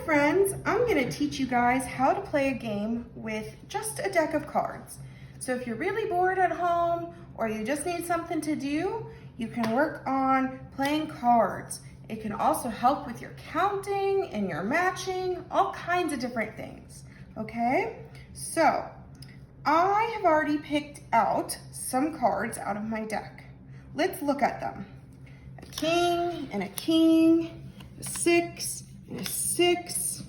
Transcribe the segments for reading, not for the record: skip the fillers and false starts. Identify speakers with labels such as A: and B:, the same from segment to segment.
A: friends, I'm going to teach you guys how to play a game with just a deck of cards. So if you're really bored at home or you just need something to do, you can work on playing cards. It can also help with your counting and your matching, all kinds of different things, okay? So I have already picked out some cards out of my deck. Let's look at them. A king and a king, a 6 and a 6,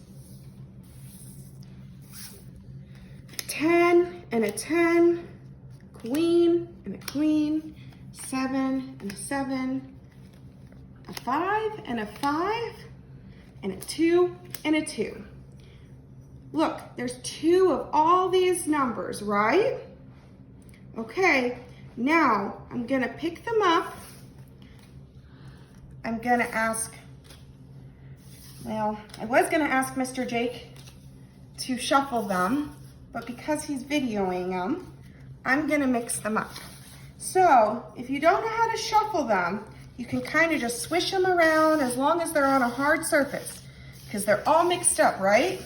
A: 10 and a 10, queen and a queen, 7 and a 7, a 5 and a 5, and a 2 and a 2. Look, there's 2 of all these numbers, right? Okay, now I'm gonna pick them up. I'm gonna ask, well, I was gonna ask Mr. Jake to shuffle them, but because he's videoing them, I'm gonna mix them up. So if you don't know how to shuffle them, you can kind of just swish them around as long as they're on a hard surface, because they're all mixed up, right?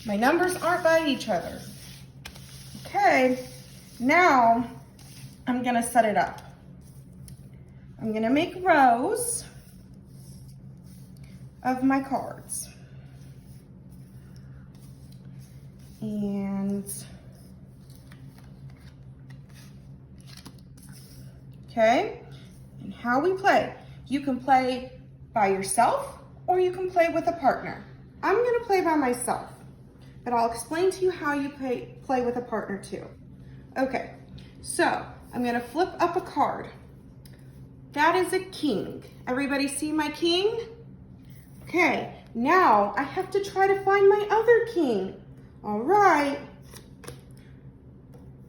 A: My numbers aren't by each other. Okay, now I'm gonna set it up. I'm gonna make rows of my cards. And, okay, and how we play. You can play by yourself or you can play with a partner. I'm gonna play by myself, but I'll explain to you how you play with a partner too. Okay, so I'm gonna flip up a card. That is a king. Everybody see my king? Okay, now I have to try to find my other king. All right,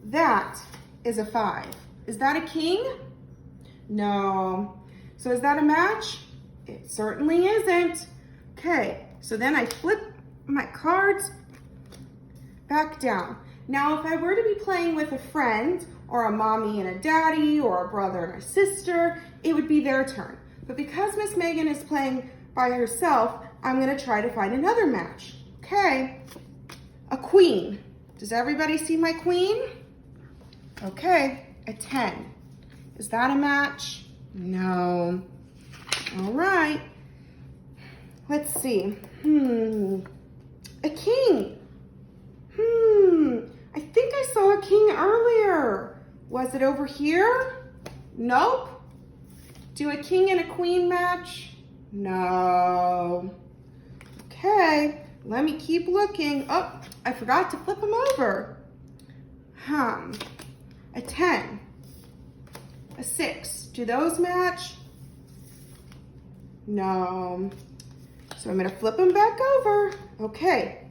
A: that is a 5. Is that a king? No. So is that a match? It certainly isn't. Okay, so then I flip my cards back down. Now, if I were to be playing with a friend or a mommy and a daddy or a brother and a sister, it would be their turn. But because Miss Megan is playing by herself, I'm gonna try to find another match. Okay, a queen. Does everybody see my queen? Okay, a 10. Is that a match? No. All right, let's see. A king. I think I saw a king earlier. Was it over here? Nope. Do a king and a queen match? No. Okay, let me keep looking. Oh, I forgot to flip them over. A 10, a 6. Do those match? No. So I'm gonna flip them back over. Okay,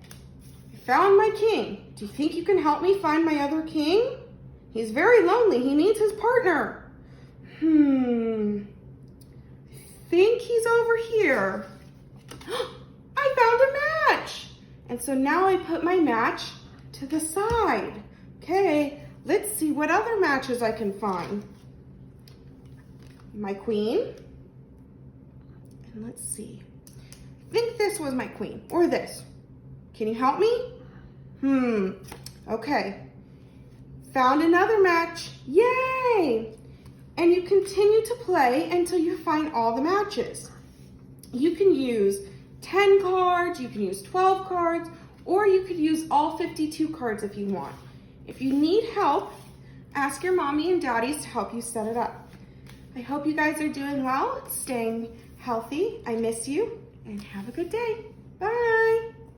A: I found my king. Do you think you can help me find my other king? He's very lonely, he needs his partner. I think he's over here. I found a match. And so now I put my match to the side. Okay, let's see what other matches I can find. My queen. And let's see. I think this was my queen, or this. Can you help me? Okay. Found another match. Yay! And you continue to play until you find all the matches. You can use 10 cards, you can use 12 cards, or you could use all 52 cards if you want. If you need help, ask your mommy and daddies to help you set it up. I hope you guys are doing well, staying healthy. I miss you, and have a good day. Bye.